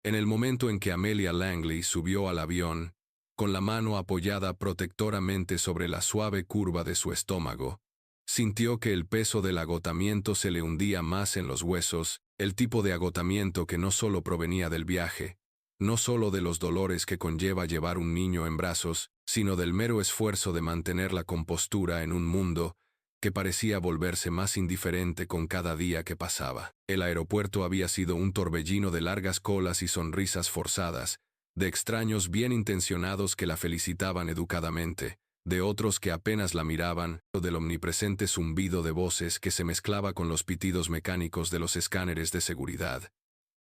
En el momento en que Amelia Langley subió al avión, con la mano apoyada protectoramente sobre la suave curva de su estómago, sintió que el peso del agotamiento se le hundía más en los huesos, el tipo de agotamiento que no solo provenía del viaje, no solo de los dolores que conlleva llevar un niño en brazos, sino del mero esfuerzo de mantener la compostura en un mundo que parecía volverse más indiferente con cada día que pasaba. El aeropuerto había sido un torbellino de largas colas y sonrisas forzadas, de extraños bien intencionados que la felicitaban educadamente, de otros que apenas la miraban, o del omnipresente zumbido de voces que se mezclaba con los pitidos mecánicos de los escáneres de seguridad,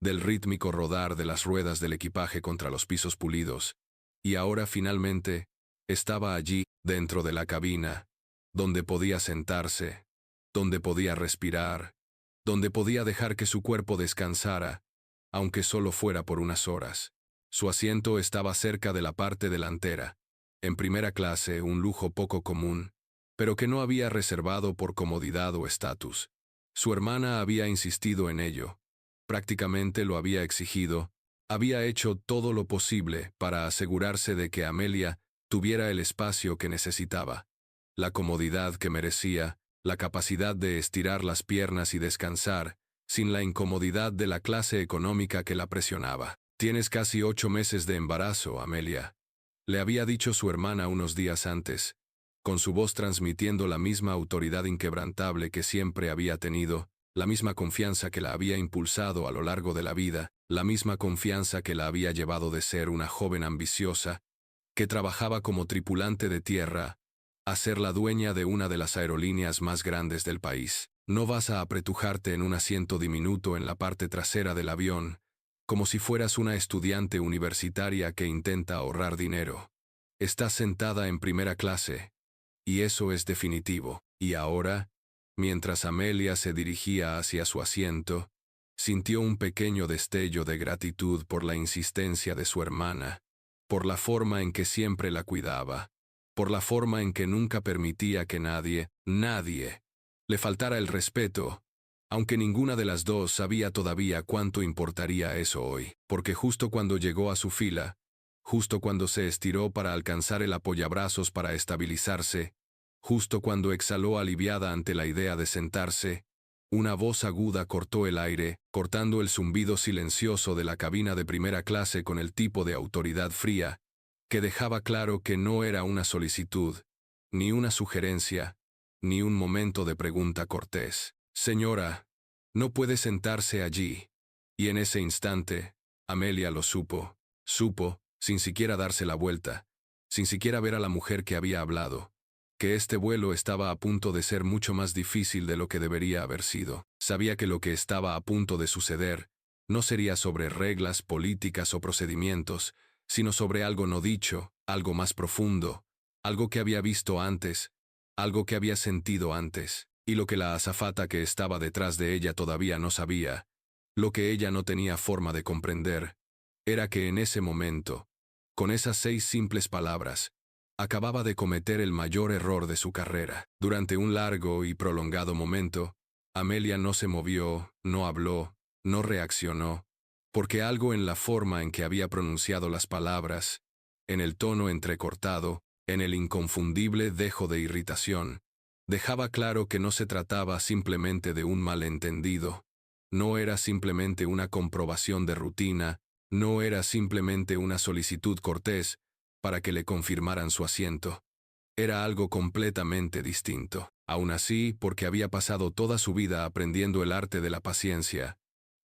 del rítmico rodar de las ruedas del equipaje contra los pisos pulidos, y ahora finalmente estaba allí, dentro de la cabina, donde podía sentarse, donde podía respirar, donde podía dejar que su cuerpo descansara, aunque solo fuera por unas horas. Su asiento estaba cerca de la parte delantera, en primera clase, un lujo poco común, pero que no había reservado por comodidad o estatus. Su hermana había insistido en ello, prácticamente lo había exigido, había hecho todo lo posible para asegurarse de que Amelia tuviera el espacio que necesitaba, la comodidad que merecía, la capacidad de estirar las piernas y descansar, sin la incomodidad de la clase económica que la presionaba. «Tienes casi 8 meses de embarazo, Amelia», le había dicho su hermana unos días antes, con su voz transmitiendo la misma autoridad inquebrantable que siempre había tenido, la misma confianza que la había impulsado a lo largo de la vida, la misma confianza que la había llevado de ser una joven ambiciosa, que trabajaba como tripulante de tierra, a ser la dueña de una de las aerolíneas más grandes del país. No vas a apretujarte en un asiento diminuto en la parte trasera del avión, como si fueras una estudiante universitaria que intenta ahorrar dinero. Estás sentada en primera clase, y eso es definitivo. Y ahora, mientras Amelia se dirigía hacia su asiento, sintió un pequeño destello de gratitud por la insistencia de su hermana, por la forma en que siempre la cuidaba, por la forma en que nunca permitía que nadie le faltara el respeto, aunque ninguna de las dos sabía todavía cuánto importaría eso hoy, porque justo cuando llegó a su fila, justo cuando se estiró para alcanzar el apoyabrazos para estabilizarse, justo cuando exhaló aliviada ante la idea de sentarse, una voz aguda cortó el aire, cortando el zumbido silencioso de la cabina de primera clase con el tipo de autoridad fría, que dejaba claro que no era una solicitud, ni una sugerencia, ni un momento de pregunta cortés. «Señora, no puede sentarse allí». Y en ese instante, Amelia lo supo, sin siquiera darse la vuelta, sin siquiera ver a la mujer que había hablado, que este vuelo estaba a punto de ser mucho más difícil de lo que debería haber sido. Sabía que lo que estaba a punto de suceder no sería sobre reglas, políticas o procedimientos, sino sobre algo no dicho, algo más profundo, algo que había visto antes, algo que había sentido antes, y lo que la azafata que estaba detrás de ella todavía no sabía, lo que ella no tenía forma de comprender, era que en ese momento, con esas 6 simples palabras, acababa de cometer el mayor error de su carrera. Durante un largo y prolongado momento, Amelia no se movió, no habló, no reaccionó, porque algo en la forma en que había pronunciado las palabras, en el tono entrecortado, en el inconfundible dejo de irritación, dejaba claro que no se trataba simplemente de un malentendido, no era simplemente una comprobación de rutina, no era simplemente una solicitud cortés para que le confirmaran su asiento. Era algo completamente distinto. Aún así, porque había pasado toda su vida aprendiendo el arte de la paciencia,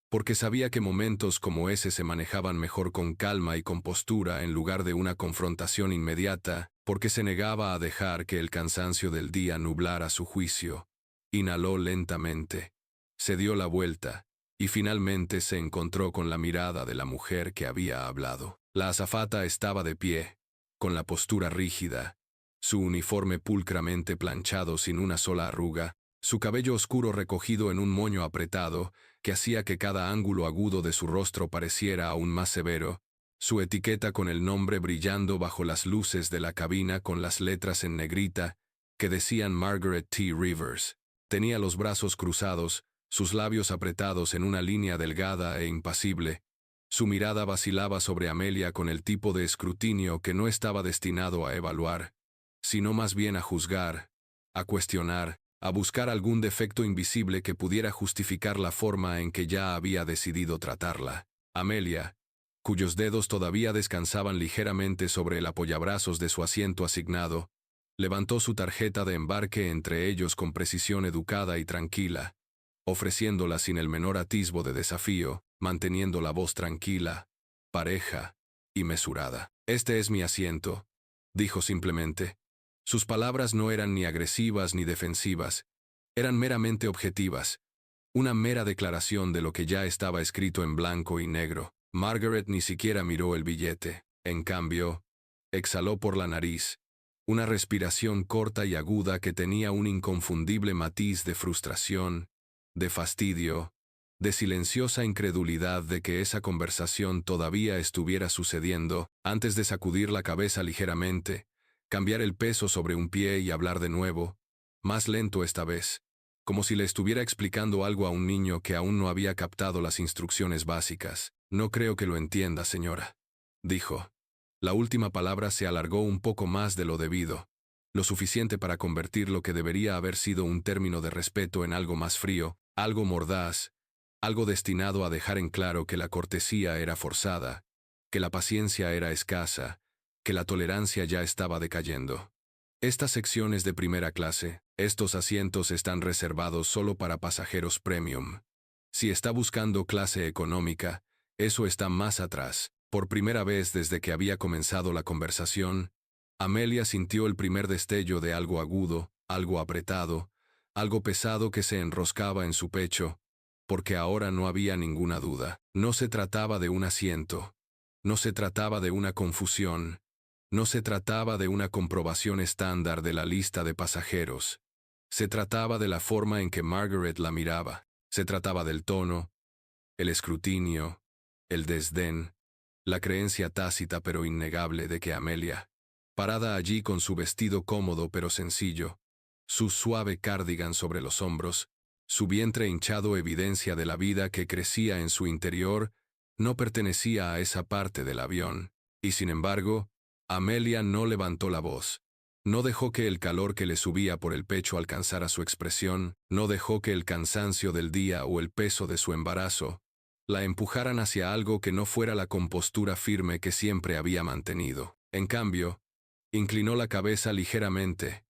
porque sabía que momentos como ese se manejaban mejor con calma y compostura en lugar de una confrontación inmediata, porque se negaba a dejar que el cansancio del día nublara su juicio. Inhaló lentamente, se dio la vuelta, y finalmente se encontró con la mirada de la mujer que había hablado. La azafata estaba de pie, con la postura rígida, su uniforme pulcramente planchado sin una sola arruga, su cabello oscuro recogido en un moño apretado, que hacía que cada ángulo agudo de su rostro pareciera aún más severo, su etiqueta con el nombre brillando bajo las luces de la cabina con las letras en negrita, que decían Margaret T. Rivers. Tenía los brazos cruzados, sus labios apretados en una línea delgada e impasible, Su mirada vacilaba sobre Amelia con el tipo de escrutinio que no estaba destinado a evaluar, sino más bien a juzgar, a cuestionar, a buscar algún defecto invisible que pudiera justificar la forma en que ya había decidido tratarla. Amelia, cuyos dedos todavía descansaban ligeramente sobre el apoyabrazos de su asiento asignado, levantó su tarjeta de embarque entre ellos con precisión educada y tranquila, ofreciéndola sin el menor atisbo de desafío, manteniendo la voz tranquila, pareja y mesurada. «Este es mi asiento», dijo simplemente. Sus palabras no eran ni agresivas ni defensivas, eran meramente objetivas, una mera declaración de lo que ya estaba escrito en blanco y negro. Margaret ni siquiera miró el billete. En cambio, exhaló por la nariz, una respiración corta y aguda que tenía un inconfundible matiz de frustración, de fastidio, de silenciosa incredulidad de que esa conversación todavía estuviera sucediendo, antes de sacudir la cabeza ligeramente, cambiar el peso sobre un pie y hablar de nuevo, más lento esta vez, como si le estuviera explicando algo a un niño que aún no había captado las instrucciones básicas. «No creo que lo entienda, señora», dijo. La última palabra se alargó un poco más de lo debido, lo suficiente para convertir lo que debería haber sido un término de respeto en algo más frío, algo mordaz, algo destinado a dejar en claro que la cortesía era forzada, que la paciencia era escasa, que la tolerancia ya estaba decayendo. «Estas secciones de primera clase, estos asientos están reservados solo para pasajeros premium. Si está buscando clase económica, eso está más atrás». Por primera vez desde que había comenzado la conversación, Amelia sintió el primer destello de algo agudo, algo apretado, algo pesado que se enroscaba en su pecho, porque ahora no había ninguna duda. No se trataba de un asiento, no se trataba de una confusión, no se trataba de una comprobación estándar de la lista de pasajeros. Se trataba de la forma en que Margaret la miraba, se trataba del tono, el escrutinio, el desdén, la creencia tácita pero innegable de que Amelia, parada allí con su vestido cómodo pero sencillo, su suave cardigan sobre los hombros, su vientre hinchado evidencia de la vida que crecía en su interior, no pertenecía a esa parte del avión. Y sin embargo, Amelia no levantó la voz. No dejó que el calor que le subía por el pecho alcanzara su expresión, no dejó que el cansancio del día o el peso de su embarazo la empujaran hacia algo que no fuera la compostura firme que siempre había mantenido. En cambio, inclinó la cabeza ligeramente,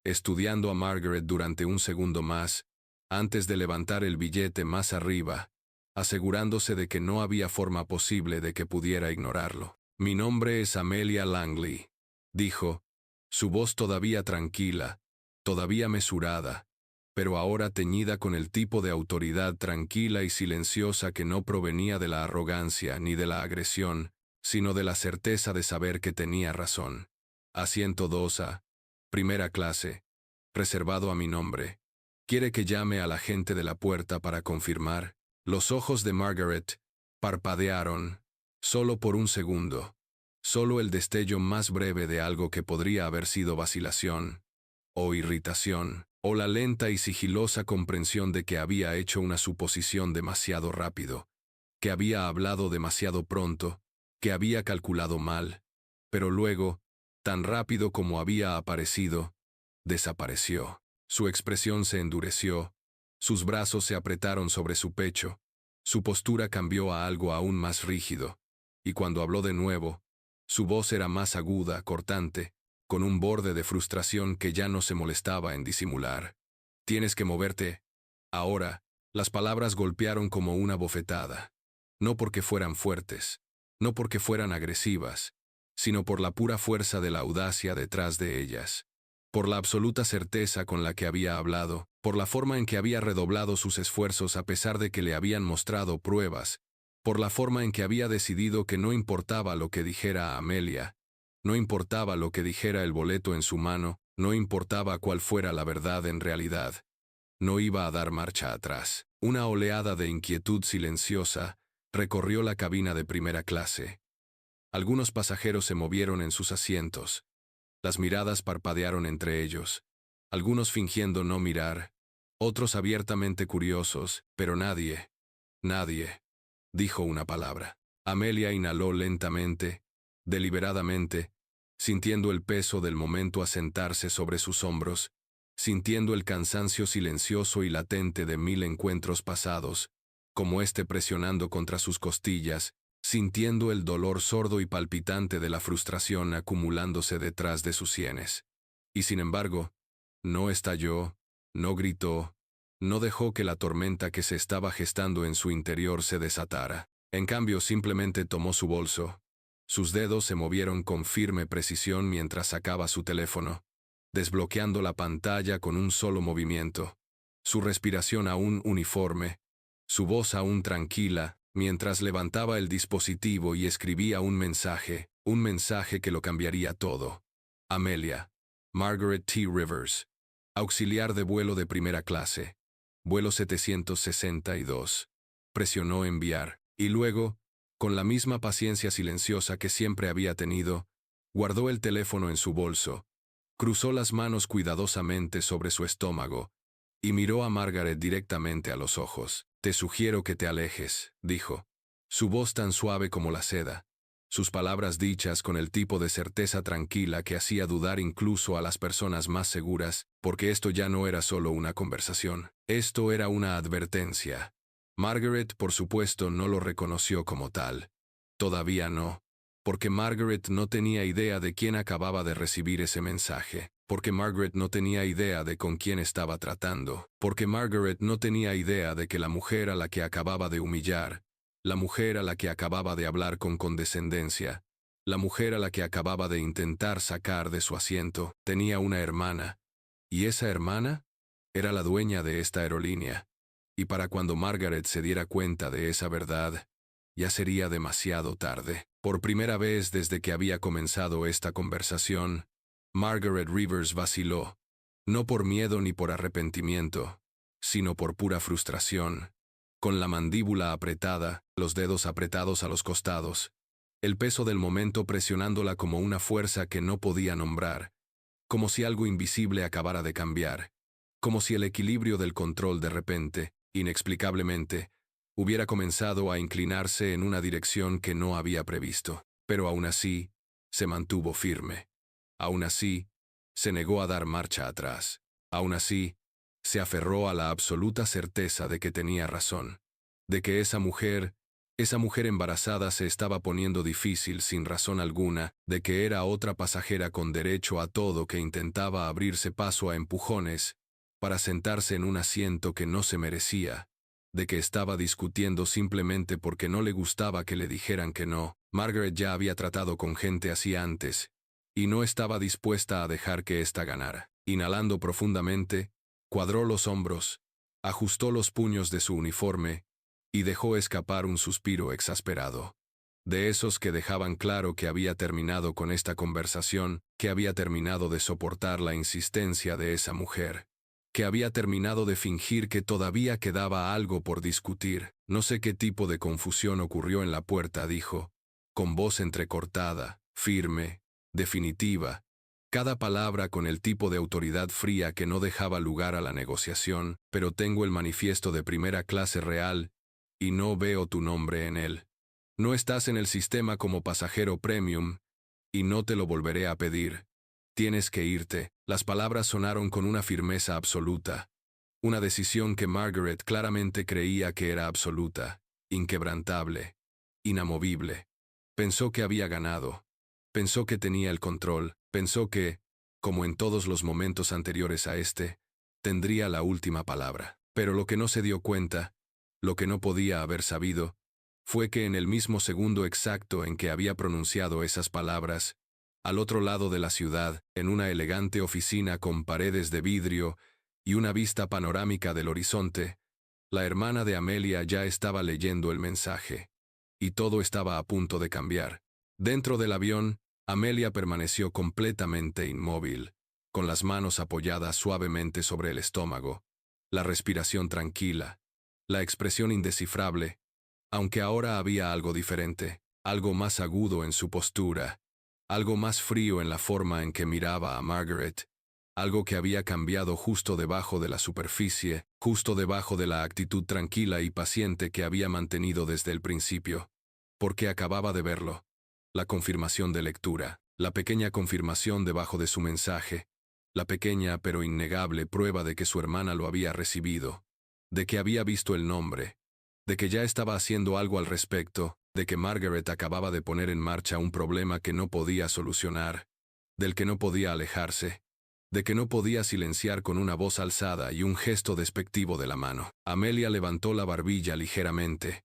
estudiando a Margaret durante un segundo más, antes de levantar el billete más arriba, asegurándose de que no había forma posible de que pudiera ignorarlo. «Mi nombre es Amelia Langley», dijo, su voz todavía tranquila, todavía mesurada, pero ahora teñida con el tipo de autoridad tranquila y silenciosa que no provenía de la arrogancia ni de la agresión, sino de la certeza de saber que tenía razón. «Asiento 2A, primera clase, reservado a mi nombre. ¿Quiere que llame a la gente de la puerta para confirmar?» Los ojos de Margaret parpadearon, solo por un segundo, solo el destello más breve de algo que podría haber sido vacilación, o irritación, o la lenta y sigilosa comprensión de que había hecho una suposición demasiado rápido, que había hablado demasiado pronto, que había calculado mal, pero luego, tan rápido como había aparecido, desapareció. Su expresión se endureció, sus brazos se apretaron sobre su pecho, su postura cambió a algo aún más rígido, y cuando habló de nuevo, su voz era más aguda, cortante, con un borde de frustración que ya no se molestaba en disimular. «Tienes que moverte. Ahora». Las palabras golpearon como una bofetada. No porque fueran fuertes, no porque fueran agresivas, sino por la pura fuerza de la audacia detrás de ellas. Por la absoluta certeza con la que había hablado, por la forma en que había redoblado sus esfuerzos a pesar de que le habían mostrado pruebas, por la forma en que había decidido que no importaba lo que dijera a Amelia, no importaba lo que dijera el boleto en su mano, no importaba cuál fuera la verdad en realidad. No iba a dar marcha atrás. Una oleada de inquietud silenciosa recorrió la cabina de primera clase. Algunos pasajeros se movieron en sus asientos. Las miradas parpadearon entre ellos, algunos fingiendo no mirar, otros abiertamente curiosos, pero nadie dijo una palabra. Amelia inhaló lentamente, deliberadamente, sintiendo el peso del momento asentarse sobre sus hombros, sintiendo el cansancio silencioso y latente de 1000 encuentros pasados, como este presionando contra sus costillas, sintiendo el dolor sordo y palpitante de la frustración acumulándose detrás de sus sienes. Y sin embargo, no estalló, no gritó, no dejó que la tormenta que se estaba gestando en su interior se desatara. En cambio, simplemente tomó su bolso. Sus dedos se movieron con firme precisión mientras sacaba su teléfono, desbloqueando la pantalla con un solo movimiento. Su respiración aún uniforme, su voz aún tranquila, mientras levantaba el dispositivo y escribía un mensaje que lo cambiaría todo. Amelia, Margaret T. Rivers, auxiliar de vuelo de primera clase, vuelo 762. Presionó enviar, y luego, con la misma paciencia silenciosa que siempre había tenido, guardó el teléfono en su bolso, cruzó las manos cuidadosamente sobre su estómago, y miró a Margaret directamente a los ojos. «Te sugiero que te alejes», dijo. Su voz tan suave como la seda, sus palabras dichas con el tipo de certeza tranquila que hacía dudar incluso a las personas más seguras, porque esto ya no era solo una conversación, esto era una advertencia. Margaret, por supuesto, no lo reconoció como tal. Todavía no, porque Margaret no tenía idea de quién acababa de recibir ese mensaje, porque Margaret no tenía idea de con quién estaba tratando, porque Margaret no tenía idea de que la mujer a la que acababa de humillar, la mujer a la que acababa de hablar con condescendencia, la mujer a la que acababa de intentar sacar de su asiento, tenía una hermana, y esa hermana era la dueña de esta aerolínea. Y para cuando Margaret se diera cuenta de esa verdad, ya sería demasiado tarde. Por primera vez desde que había comenzado esta conversación, Margaret Rivers vaciló, no por miedo ni por arrepentimiento, sino por pura frustración, con la mandíbula apretada, los dedos apretados a los costados, el peso del momento presionándola como una fuerza que no podía nombrar, como si algo invisible acabara de cambiar, como si el equilibrio del control de repente, inexplicablemente, hubiera comenzado a inclinarse en una dirección que no había previsto. Pero aún así, se mantuvo firme. Aún así, se negó a dar marcha atrás. Aún así, se aferró a la absoluta certeza de que tenía razón, de que esa mujer embarazada se estaba poniendo difícil sin razón alguna, de que era otra pasajera con derecho a todo que intentaba abrirse paso a empujones para sentarse en un asiento que no se merecía, de que estaba discutiendo simplemente porque no le gustaba que le dijeran que no. Margaret ya había tratado con gente así antes, y no estaba dispuesta a dejar que ésta ganara. Inhalando profundamente, cuadró los hombros, ajustó los puños de su uniforme, y dejó escapar un suspiro exasperado. De esos que dejaban claro que había terminado con esta conversación, que había terminado de soportar la insistencia de esa mujer, que había terminado de fingir que todavía quedaba algo por discutir. No sé qué tipo de confusión ocurrió en la puerta, dijo, con voz entrecortada, firme, definitiva, cada palabra con el tipo de autoridad fría que no dejaba lugar a la negociación, pero tengo el manifiesto de primera clase real, y no veo tu nombre en él. No estás en el sistema como pasajero premium, y no te lo volveré a pedir. Tienes que irte. Las palabras sonaron con una firmeza absoluta. Una decisión que Margaret claramente creía que era absoluta, inquebrantable, inamovible. Pensó que había ganado. Pensó que tenía el control. Pensó que, como en todos los momentos anteriores a este, tendría la última palabra. Pero lo que no se dio cuenta, lo que no podía haber sabido, fue que en el mismo segundo exacto en que había pronunciado esas palabras, al otro lado de la ciudad, en una elegante oficina con paredes de vidrio y una vista panorámica del horizonte, la hermana de Amelia ya estaba leyendo el mensaje, y todo estaba a punto de cambiar. Dentro del avión, Amelia permaneció completamente inmóvil, con las manos apoyadas suavemente sobre el estómago, la respiración tranquila, la expresión indescifrable, aunque ahora había algo diferente, algo más agudo en su postura, algo más frío en la forma en que miraba a Margaret, algo que había cambiado justo debajo de la superficie, justo debajo de la actitud tranquila y paciente que había mantenido desde el principio. porque acababa de verlo. La confirmación de lectura, la pequeña confirmación debajo de su mensaje, la pequeña pero innegable prueba de que su hermana lo había recibido, de que había visto el nombre, de que ya estaba haciendo algo al respecto, de que Margaret acababa de poner en marcha un problema que no podía solucionar, del que no podía alejarse, de que no podía silenciar con una voz alzada y un gesto despectivo de la mano. Amelia levantó la barbilla ligeramente,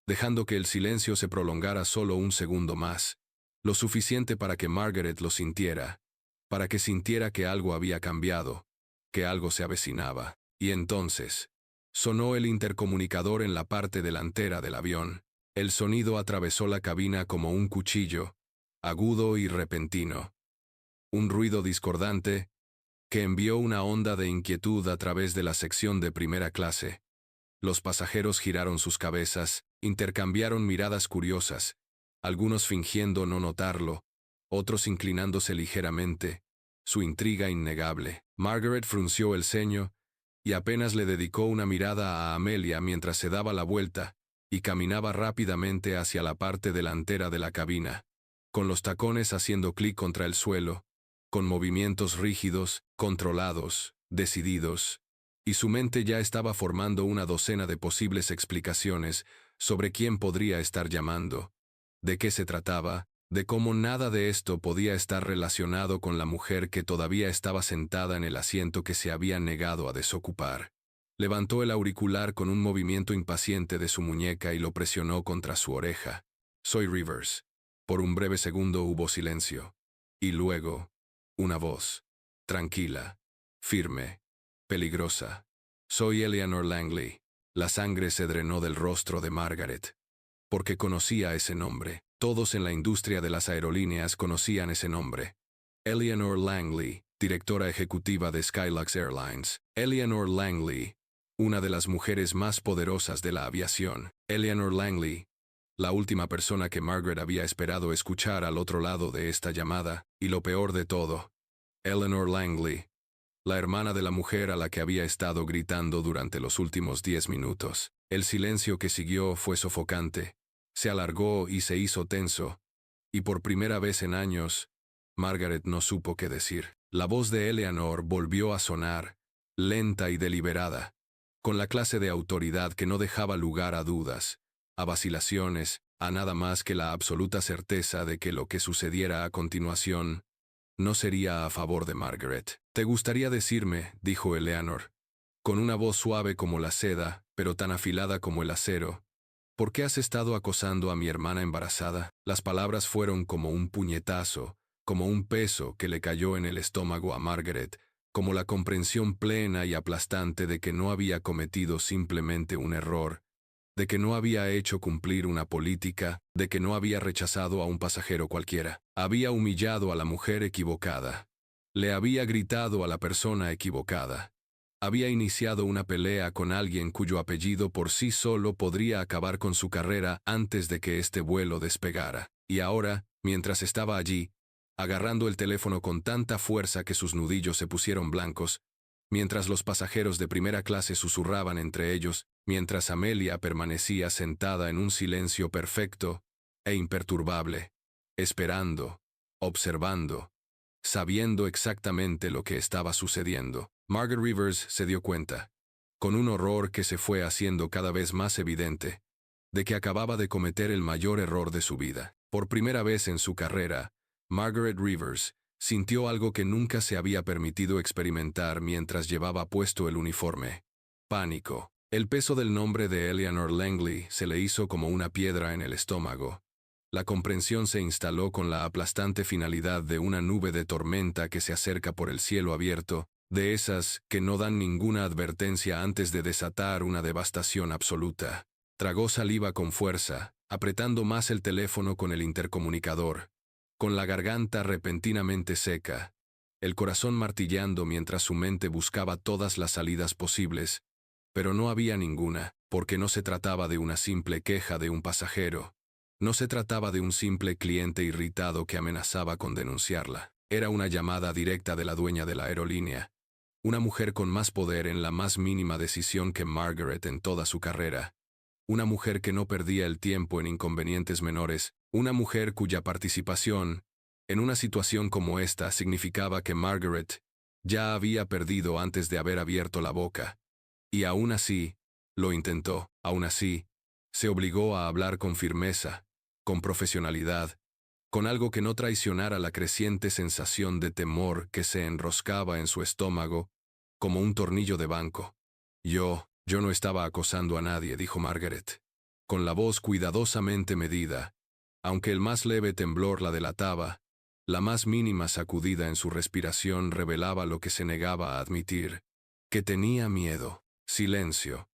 dejando que el silencio se prolongara solo un segundo más, lo suficiente para que Margaret lo sintiera, para que sintiera que algo había cambiado, que algo se avecinaba. Y entonces, sonó el intercomunicador en la parte delantera del avión. El sonido atravesó la cabina como un cuchillo, agudo y repentino. Un ruido discordante, que envió una onda de inquietud a través de la sección de primera clase. Los pasajeros giraron sus cabezas, intercambiaron miradas curiosas, algunos fingiendo no notarlo, otros inclinándose ligeramente, su intriga innegable. Margaret frunció el ceño, y apenas le dedicó una mirada a Amelia mientras se daba la vuelta, y caminaba rápidamente hacia la parte delantera de la cabina, con los tacones haciendo clic contra el suelo, con movimientos rígidos, controlados, decididos, y su mente ya estaba formando una docena de posibles explicaciones sobre quién podría estar llamando, de qué se trataba, de cómo nada de esto podía estar relacionado con la mujer que todavía estaba sentada en el asiento que se había negado a desocupar. Levantó el auricular con un movimiento impaciente de su muñeca y lo presionó contra su oreja. «Soy Rivers». Por un breve segundo hubo silencio. Y luego, una voz, tranquila, firme, peligrosa. «Soy Eleanor Langley». La sangre se drenó del rostro de Margaret, porque conocía ese nombre. Todos en la industria de las aerolíneas conocían ese nombre. Eleanor Langley, directora ejecutiva de Skylux Airlines. Eleanor Langley, una de las mujeres más poderosas de la aviación. Eleanor Langley, la última persona que Margaret había esperado escuchar al otro lado de esta llamada, y lo peor de todo, Eleanor Langley, la hermana de la mujer a la que había estado gritando durante los últimos 10 minutos. El silencio que siguió fue sofocante, se alargó y se hizo tenso, y por primera vez en años, Margaret no supo qué decir. La voz de Eleanor volvió a sonar, lenta y deliberada, con la clase de autoridad que no dejaba lugar a dudas, a vacilaciones, a nada más que la absoluta certeza de que lo que sucediera a continuación no sería a favor de Margaret. «¿Te gustaría decirme?», dijo Eleanor, con una voz suave como la seda, pero tan afilada como el acero, «¿por qué has estado acosando a mi hermana embarazada?». Las palabras fueron como un puñetazo, como un peso que le cayó en el estómago a Margaret, como la comprensión plena y aplastante de que no había cometido simplemente un error, de que no había hecho cumplir una política, de que no había rechazado a un pasajero cualquiera. Había humillado a la mujer equivocada. Le había gritado a la persona equivocada. Había iniciado una pelea con alguien cuyo apellido por sí solo podría acabar con su carrera antes de que este vuelo despegara. Y ahora, mientras estaba allí, agarrando el teléfono con tanta fuerza que sus nudillos se pusieron blancos, mientras los pasajeros de primera clase susurraban entre ellos, mientras Amelia permanecía sentada en un silencio perfecto e imperturbable, esperando, observando, sabiendo exactamente lo que estaba sucediendo, Margaret Rivers se dio cuenta, con un horror que se fue haciendo cada vez más evidente, de que acababa de cometer el mayor error de su vida. Por primera vez en su carrera, Margaret Rivers sintió algo que nunca se había permitido experimentar mientras llevaba puesto el uniforme: pánico. El peso del nombre de Eleanor Langley se le hizo como una piedra en el estómago. La comprensión se instaló con la aplastante finalidad de una nube de tormenta que se acerca por el cielo abierto, de esas que no dan ninguna advertencia antes de desatar una devastación absoluta. Tragó saliva con fuerza, apretando más el teléfono con el intercomunicador, con la garganta repentinamente seca, el corazón martillando mientras su mente buscaba todas las salidas posibles, pero no había ninguna, porque no se trataba de una simple queja de un pasajero, no se trataba de un simple cliente irritado que amenazaba con denunciarla. Era una llamada directa de la dueña de la aerolínea, una mujer con más poder en la más mínima decisión que Margaret en toda su carrera, una mujer que no perdía el tiempo en inconvenientes menores, una mujer cuya participación en una situación como esta significaba que Margaret ya había perdido antes de haber abierto la boca. Y aún así, lo intentó, aún así, se obligó a hablar con firmeza, con profesionalidad, con algo que no traicionara la creciente sensación de temor que se enroscaba en su estómago, como un tornillo de banco. Yo no estaba acosando a nadie, dijo Margaret, con la voz cuidadosamente medida, aunque el más leve temblor la delataba, la más mínima sacudida en su respiración revelaba lo que se negaba a admitir, que tenía miedo. Silencio.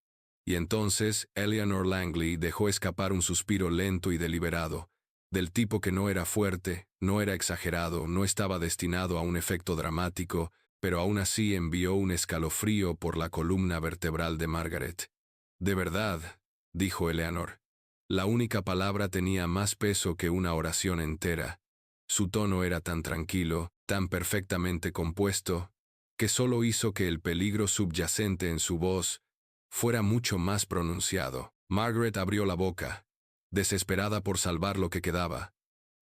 Y entonces Eleanor Langley dejó escapar un suspiro lento y deliberado, del tipo que no era fuerte, no era exagerado, no estaba destinado a un efecto dramático, pero aún así envió un escalofrío por la columna vertebral de Margaret. «De verdad», dijo Eleanor. La única palabra tenía más peso que una oración entera. Su tono era tan tranquilo, tan perfectamente compuesto, que solo hizo que el peligro subyacente en su voz fuera mucho más pronunciado. Margaret abrió la boca, desesperada por salvar lo que quedaba,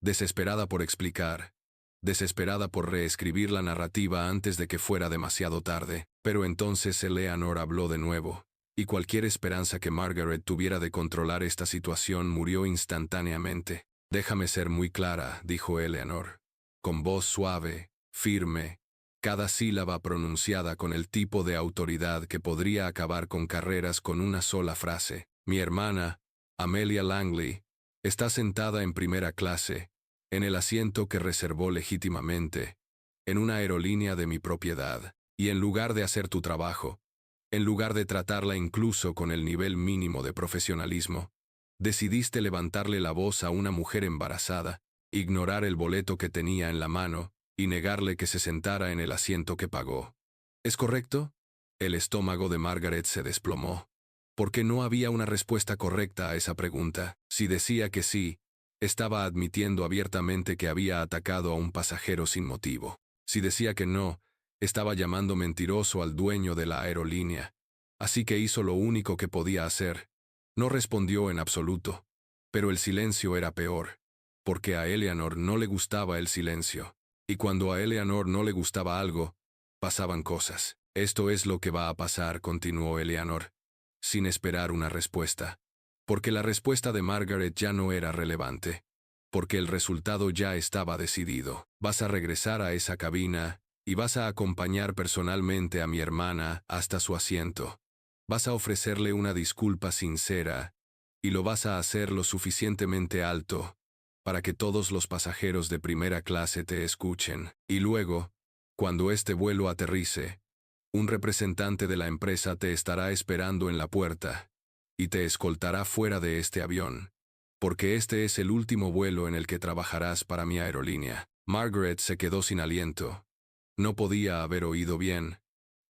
desesperada por explicar, desesperada por reescribir la narrativa antes de que fuera demasiado tarde. Pero entonces Eleanor habló de nuevo, y cualquier esperanza que Margaret tuviera de controlar esta situación murió instantáneamente. «Déjame ser muy clara», dijo Eleanor, con voz suave, firme, cada sílaba pronunciada con el tipo de autoridad que podría acabar con carreras con una sola frase. «Mi hermana, Amelia Langley, está sentada en primera clase, en el asiento que reservó legítimamente, en una aerolínea de mi propiedad, y en lugar de hacer tu trabajo, en lugar de tratarla incluso con el nivel mínimo de profesionalismo, decidiste levantarle la voz a una mujer embarazada, ignorar el boleto que tenía en la mano y negarle que se sentara en el asiento que pagó. ¿Es correcto?» El estómago de Margaret se desplomó, porque no había una respuesta correcta a esa pregunta. Si decía que sí, estaba admitiendo abiertamente que había atacado a un pasajero sin motivo. Si decía que no, estaba llamando mentiroso al dueño de la aerolínea. Así que hizo lo único que podía hacer. No respondió en absoluto, pero el silencio era peor, porque a Eleanor no le gustaba el silencio. Y cuando a Eleanor no le gustaba algo, pasaban cosas. «Esto es lo que va a pasar», continuó Eleanor, sin esperar una respuesta. Porque la respuesta de Margaret ya no era relevante. Porque el resultado ya estaba decidido. «Vas a regresar a esa cabina y vas a acompañar personalmente a mi hermana hasta su asiento. Vas a ofrecerle una disculpa sincera y lo vas a hacer lo suficientemente alto para que todos los pasajeros de primera clase te escuchen. Y luego, cuando este vuelo aterrice, un representante de la empresa te estará esperando en la puerta y te escoltará fuera de este avión, porque este es el último vuelo en el que trabajarás para mi aerolínea». Margaret se quedó sin aliento. No podía haber oído bien.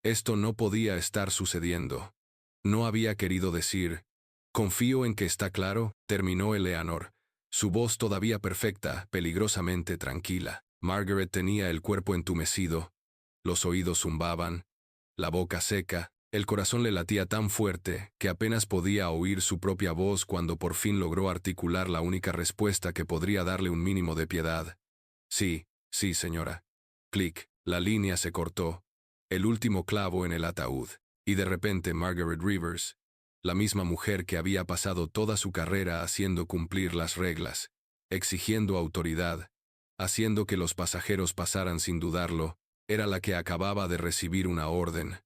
Esto no podía estar sucediendo. No había querido decir, «Confío en que está claro», terminó Eleanor, su voz todavía perfecta, peligrosamente tranquila. Margaret tenía el cuerpo entumecido, los oídos zumbaban, la boca seca, el corazón le latía tan fuerte que apenas podía oír su propia voz cuando por fin logró articular la única respuesta que podría darle un mínimo de piedad. «Sí, sí, señora». Clic, la línea se cortó, el último clavo en el ataúd, y de repente Margaret Rivers, la misma mujer que había pasado toda su carrera haciendo cumplir las reglas, exigiendo autoridad, haciendo que los pasajeros pasaran sin dudarlo, era la que acababa de recibir una orden,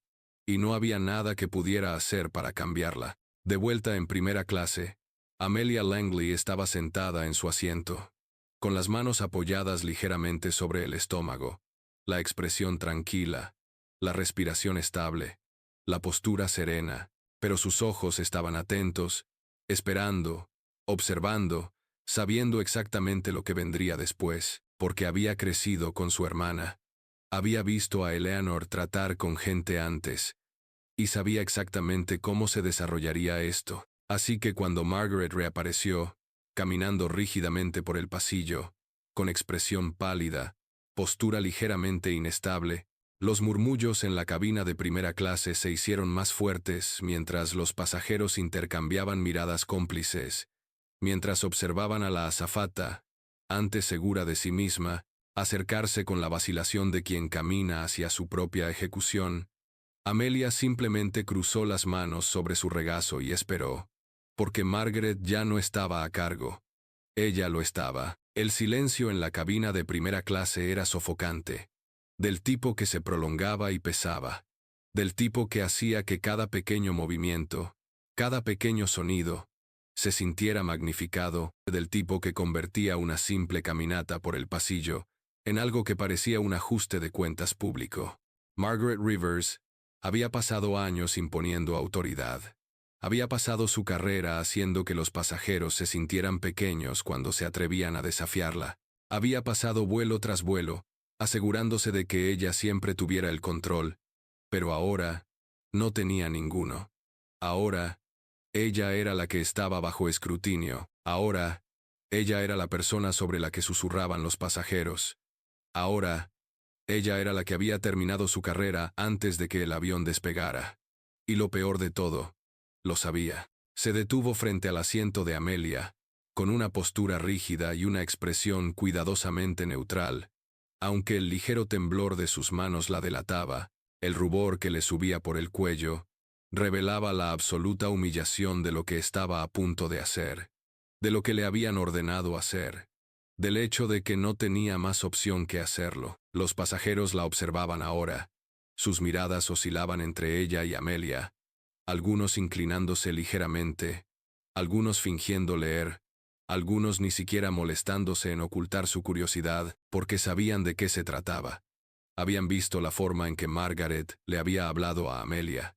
y no había nada que pudiera hacer para cambiarla. De vuelta en primera clase, Amelia Langley estaba sentada en su asiento, con las manos apoyadas ligeramente sobre el estómago, la expresión tranquila, la respiración estable, la postura serena, pero sus ojos estaban atentos, esperando, observando, sabiendo exactamente lo que vendría después, porque había crecido con su hermana. Había visto a Eleanor tratar con gente antes, y sabía exactamente cómo se desarrollaría esto. Así que cuando Margaret reapareció, caminando rígidamente por el pasillo, con expresión pálida, postura ligeramente inestable, Los murmullos en la cabina de primera clase se hicieron más fuertes mientras los pasajeros intercambiaban miradas cómplices, mientras observaban a la azafata, antes segura de sí misma, acercarse con la vacilación de quien camina hacia su propia ejecución. Amelia simplemente cruzó las manos sobre su regazo y esperó, porque Margaret ya no estaba a cargo. Ella lo estaba. El silencio en la cabina de primera clase era sofocante, del tipo que se prolongaba y pesaba, del tipo que hacía que cada pequeño movimiento, cada pequeño sonido, se sintiera magnificado, del tipo que convertía una simple caminata por el pasillo en algo que parecía un ajuste de cuentas público. Margaret Rivers había pasado años imponiendo autoridad. Había pasado su carrera haciendo que los pasajeros se sintieran pequeños cuando se atrevían a desafiarla. Había pasado vuelo tras vuelo, asegurándose de que ella siempre tuviera el control, pero ahora no tenía ninguno. Ahora, ella era la que estaba bajo escrutinio. Ahora, ella era la persona sobre la que susurraban los pasajeros. Ahora, ella era la que había terminado su carrera antes de que el avión despegara. Y lo peor de todo, lo sabía. Se detuvo frente al asiento de Amelia, con una postura rígida y una expresión cuidadosamente neutral, aunque el ligero temblor de sus manos la delataba, el rubor que le subía por el cuello, revelaba la absoluta humillación de lo que estaba a punto de hacer, de lo que le habían ordenado hacer, del hecho de que no tenía más opción que hacerlo. Los pasajeros la observaban ahora. Sus miradas oscilaban entre ella y Amelia, algunos inclinándose ligeramente, algunos fingiendo leer, algunos ni siquiera molestándose en ocultar su curiosidad, porque sabían de qué se trataba. Habían visto la forma en que Margaret le había hablado a Amelia.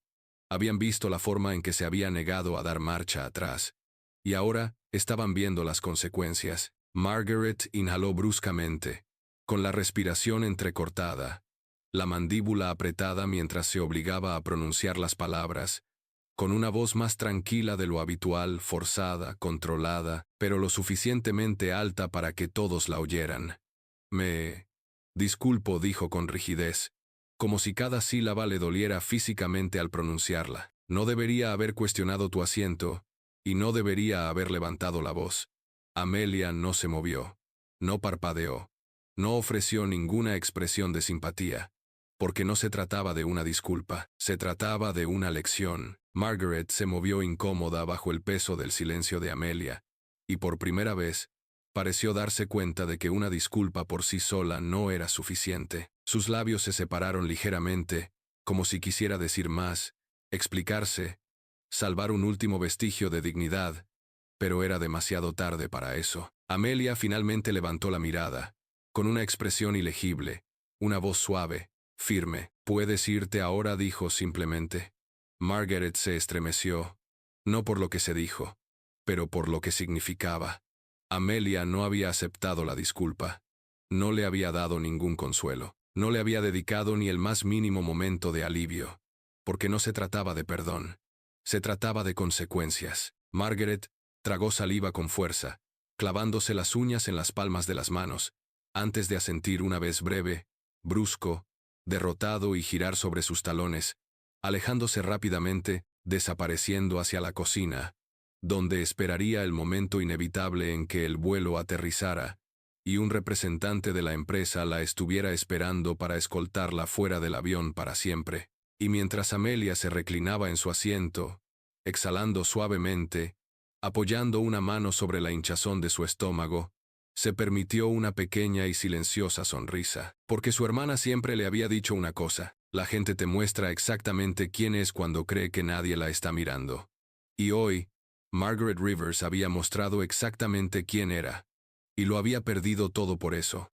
Habían visto la forma en que se había negado a dar marcha atrás. Y ahora estaban viendo las consecuencias. Margaret inhaló bruscamente, con la respiración entrecortada, la mandíbula apretada mientras se obligaba a pronunciar las palabras, con una voz más tranquila de lo habitual, forzada, controlada, pero lo suficientemente alta para que todos la oyeran. Disculpo, dijo con rigidez, como si cada sílaba le doliera físicamente al pronunciarla. No debería haber cuestionado tu asiento, y no debería haber levantado la voz. Amelia no se movió, no parpadeó, no ofreció ninguna expresión de simpatía, porque no se trataba de una disculpa, se trataba de una lección. Margaret se movió incómoda bajo el peso del silencio de Amelia, y por primera vez, pareció darse cuenta de que una disculpa por sí sola no era suficiente. Sus labios se separaron ligeramente, como si quisiera decir más, explicarse, salvar un último vestigio de dignidad, pero era demasiado tarde para eso. Amelia finalmente levantó la mirada, con una expresión ilegible, una voz suave, firme. «Puedes irte ahora», dijo simplemente. Margaret se estremeció, no por lo que se dijo, pero por lo que significaba. Amelia no había aceptado la disculpa. No le había dado ningún consuelo. No le había dedicado ni el más mínimo momento de alivio, porque no se trataba de perdón. Se trataba de consecuencias. Margaret tragó saliva con fuerza, clavándose las uñas en las palmas de las manos, antes de asentir una vez breve, brusco, derrotado y girar sobre sus talones, alejándose rápidamente, desapareciendo hacia la cocina, donde esperaría el momento inevitable en que el vuelo aterrizara, y un representante de la empresa la estuviera esperando para escoltarla fuera del avión para siempre. Y mientras Amelia se reclinaba en su asiento, exhalando suavemente, apoyando una mano sobre la hinchazón de su estómago, se permitió una pequeña y silenciosa sonrisa, porque su hermana siempre le había dicho una cosa: la gente te muestra exactamente quién es cuando cree que nadie la está mirando. Y hoy, Margaret Rivers había mostrado exactamente quién era, y lo había perdido todo por eso.